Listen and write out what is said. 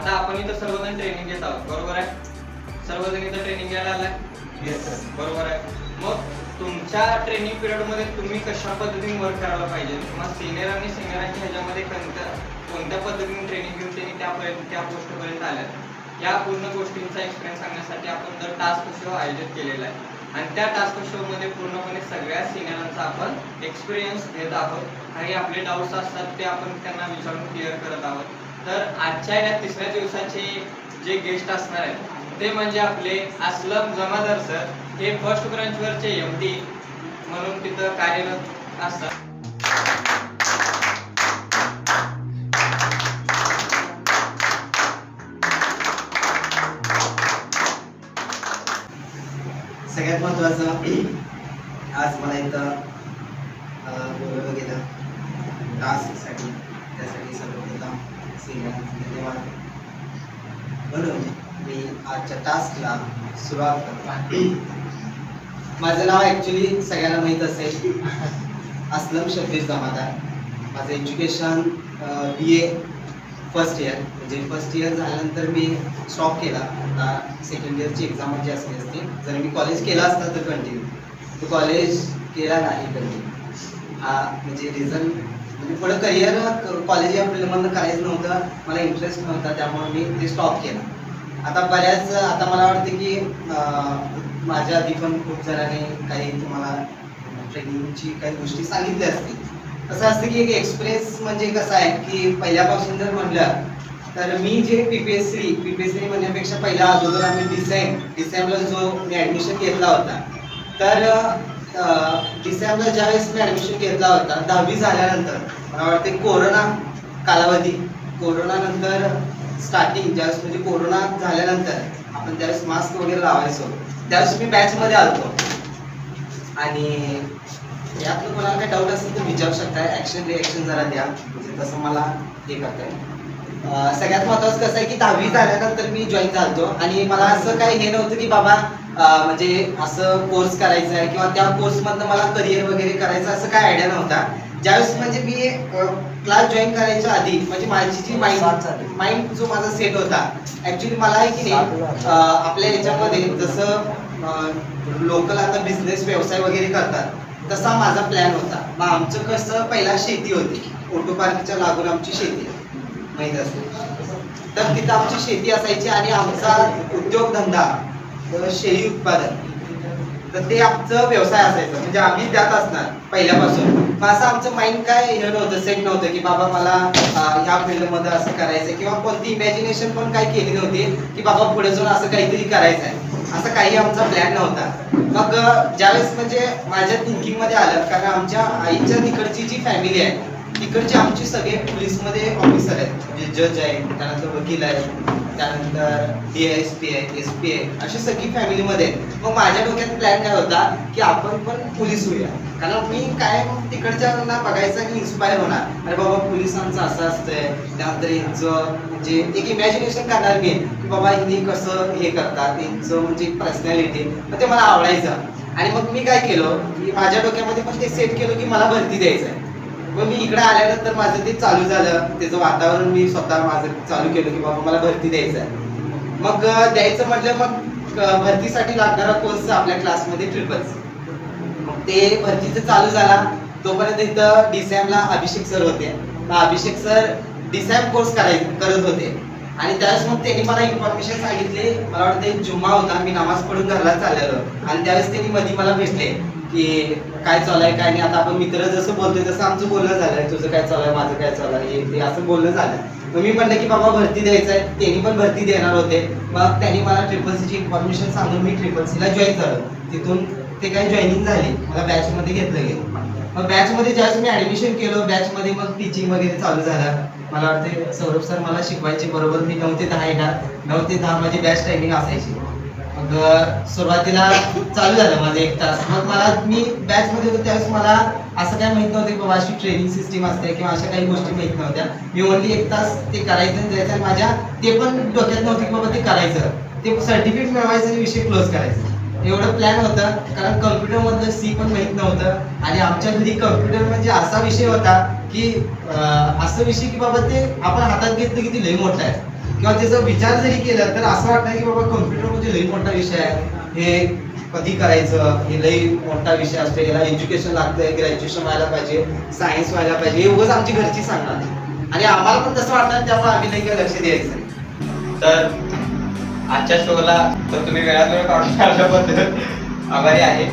आता आपण इथं सर्वजण ट्रेनिंग घेत आहोत, बरोबर आहे? सर्वजण इथं ट्रेनिंग घ्यायला आलाय, बरोबर आहे. मग तुमच्या ट्रेनिंग पिरियड मध्ये तुम्ही कशा पद्धतीने वर्क करायला पाहिजे किंवा सिनियर आणि सिनियरांच्या ह्याच्यामध्ये कोणत्या पद्धतीने ट्रेनिंग घेऊन त्यांनी त्या गोष्टीपर्यंत आल्यात, या पूर्ण गोष्टींचा एक्सपिरियन्स सांगण्यासाठी आपण तर टास्क शो आयोजित केलेला आहे. आणि त्या टास्क शो मध्ये पूर्णपणे सगळ्या सिनियरांचा आपण एक्सपिरियन्स घेत आहोत. काही आपले डाऊट्स असतात ते आपण त्यांना विचारून क्लिअर करत आहोत. तर आजच्या या तिसऱ्या दिवसाचे जे गेस्ट असणार आहेत ते म्हणजे आपले असलम जमादार सर. हे फर्स्ट ब्रांचवरचे MD म्हणून तिथं कार्यरत असतात. सगळ्यात महत्त्वाचं आज मला इथं बोलवलं गेलं टास्कसाठी, त्यासाठी सर्वप्रथम सिनियरांचे धन्यवाद. म्हणून मी आजच्या टास्कला सुरुवात करतो. माझं नाव ॲक्च्युली सगळ्यांना माहीत असेल, असलम शब्बीर जमादार. माझं एज्युकेशन BA फर्स्ट इयर, म्हणजे फर्स्ट इयर झाल्यानंतर मी स्टॉप केला. आता सेकंड इयरची एक्झाम जी असली असते, जर मी कॉलेज केला असता तर कंटिन्यू, तो कॉलेज केला नाही कंटिन्यू. हा म्हणजे रिझन म्हणजे पुढं करिअर कॉलेज या फील्डमधनं करायचं नव्हतं, मला इंटरेस्ट नव्हता, त्यामुळे मी ते स्टॉप केलं. आता मला वाटतं की माझ्या आधी पण खूप जणांनी काही तुम्हाला ट्रेनिंगची काही गोष्टी सांगितल्या असतील. असं असतं की एक एक्सपिरियन्स म्हणजे कसं आहे की पहिल्यापासून जर म्हणलं तर मी जे PPSC म्हणण्यापेक्षा पहिला अगोदर आम्ही डिसेंबरला जो मी ॲडमिशन घेतला होता, तर डिसेंबरला ज्यावेळेस मी ॲडमिशन घेतला होता 10वी झाल्यानंतर, मला वाटते कोरोना कालावधी, कोरोनानंतर स्टार्टिंग ज्यावेळेस म्हणजे कोरोना झाल्यानंतर आपण त्यावेळेस मास्क वगैरे लावायचो, त्यावेळेस मी बॅचमध्ये आलतो. आणि यातलं कोणाला काही डाऊट असेल तर विचारू शकताय, ॲक्शन रिॲक्शन जरा द्या, म्हणजे तसं मला हे करताय. सगळ्यात महत्त्वाचं कसं आहे की 10वी झाल्यानंतर मी जॉईन झालतो आणि मला असं काही हे नव्हतं की बाबा म्हणजे असं कोर्स करायचा आहे किंवा त्या कोर्समधनं मला करिअर वगैरे करायचं असं काय आयडिया नव्हता. ज्यावेळेस म्हणजे मी क्लास जॉईन करायच्या आधी म्हणजे माझी जी माइंड जो माझा सेट होता, ॲक्च्युली मला आहे की नाही आपल्या याच्यामध्ये जसं लोकल आता बिझनेस व्यवसाय वगैरे करतात तसा माझा प्लॅन होता. मग आमचं कसं पहिला शेती होती, ऑटो पार्कच्या लागून आमची शेती माहीत असेल, तर तिथं आमची शेती असायची आणि आमचा उद्योगधंदा शेळी उत्पादन, तर ते आमचं व्यवसाय असायचं, म्हणजे आम्ही त्यात असणार पहिल्यापासून. मग असं आमचं माइंड काय हे नव्हतं, सेट नव्हतं की बाबा मला ह्या फील्डमध्ये असं करायचं किंवा कोणती इमॅजिनेशन पण काय केली नव्हती की बाबा पुढे जाऊन असं काहीतरी करायचं आहे, असं काही आमचा प्लॅन नव्हता. मग ज्यावेळेस म्हणजे माझ्या थिंकिंगमध्ये आलं, कारण आमच्या आईच्या तिकडची जी फॅमिली आहे तिकडचे आमचे सगळे पोलीसमध्ये ऑफिसर आहेत, म्हणजे जज आहे, त्यानंतर वकील आहे, त्यानंतर DSP आहे, SP आहे, अशी सगळी फॅमिलीमध्ये. मग माझ्या डोक्यात प्लॅन काय होता की आपण पण पोलीस होऊया, कारण मी काय तिकडच्यांना बघायचं आणि इन्स्पायर होणार, अरे बाबा पोलिसांचं असं असतंय, त्यानंतर यांचं म्हणजे एक इमॅजिनेशन करणार मी की बाबा हिंदी कसं हे करतात, यांचं म्हणजे पर्सनॅलिटी, मग ते मला आवडायचं. आणि मग मी काय केलं की माझ्या डोक्यामध्ये पण ते सेट केलं की मला भरती द्यायचं आहे. मग मी इकडे आल्यानंतर माझं ते चालू झालं, त्याचं वातावरण मी स्वतः माझं चालू केलं की बाबा मला भरती द्यायचं आहे. मग द्यायचं म्हटलं, मग भरतीसाठी लागणारा कोर्स आपल्या क्लासमध्ये ट्रिपल्स, मग ते भरतीचं चालू झाला. तोपर्यंत इथं DSAMला अभिषेक सर होते. मग अभिषेक सर DSAM कोर्स करत होते आणि त्यावेळेस मग त्यांनी मला इन्फॉर्मेशन सांगितली. मला वाटतं जुम्मा होता, मी नमाज पढून घरला चाललेलो आणि त्यावेळेस त्यांनी मध्ये मला भेटले की काय चालू आहे काय नाही. आता आपण मित्र जसं बोलतोय तसं आमचं बोलणं झालंय, तुझं काय चालू आहे, माझं काय चालू आहे, हे ते असं बोलणं झालं. मग मी म्हणलं की बाबा भरती द्यायचं आहे, त्यांनी पण भरती देणार होते. मग त्यांनी मला ट्रिपल-सीची इन्फॉर्मेशन सांगून मी ट्रिपल-सीला जॉईन झालो. तिथून ते काही जॉईनिंग झाली, मला बॅचमध्ये घेतलं गेलं. मग बॅचमध्ये ज्यावेळेस मी ॲडमिशन केलं, बॅचमध्ये मग टीचिंग वगैरे चालू झालं. मला वाटते सौरभ सर मला शिकवायचे, बरोबर मी 9 ते 10 येणार, 9 ते 10 माझी बॅच टायमिंग असायची. मग सुरुवातीला चालू झालं माझं 1 तास. मग मी बॅचमध्ये होतो त्यावेळेस मला असं काय माहित नव्हतं की बाबा अशी ट्रेनिंग सिस्टीम असते किंवा अशा काही गोष्टी माहित नव्हत्या. मी ओनली 1 तास ते करायचं जायचं, माझ्या ते पण डोक्यात नव्हतं की बाबा ते करायचं, ते सर्टिफिकेट मिळवायचं आणि विषय क्लोज करायचं, एवढं प्लॅन होतं. कारण कम्प्युटरमधलं C पण माहित नव्हतं आणि आमच्या घरी कम्प्युटर म्हणजे असा विषय होता की असं विषय की बाबा ते आपण हातात घेतलं की ते लय मोठं आहे. किंवा त्याचा विचार जरी केला तर असं वाटतं की बाबा कम्प्युटर म्हणजे लई मोठा विषय आहे, हे कधी करायचं, हे लई मोठा विषय असतो, याला एज्युकेशन लागतंय, ग्रॅज्युएशन व्हायला पाहिजे, सायन्स व्हायला पाहिजे, हे उगाच आमची घरची सांगणार आणि आम्हाला पण तसं वाटणार, त्यामुळे आम्ही नाही काही लक्ष द्यायचं नाही. तर आजच्या शोला तर तुम्ही वेळात वेळ काढून आल्याबद्दल आभारी आहे.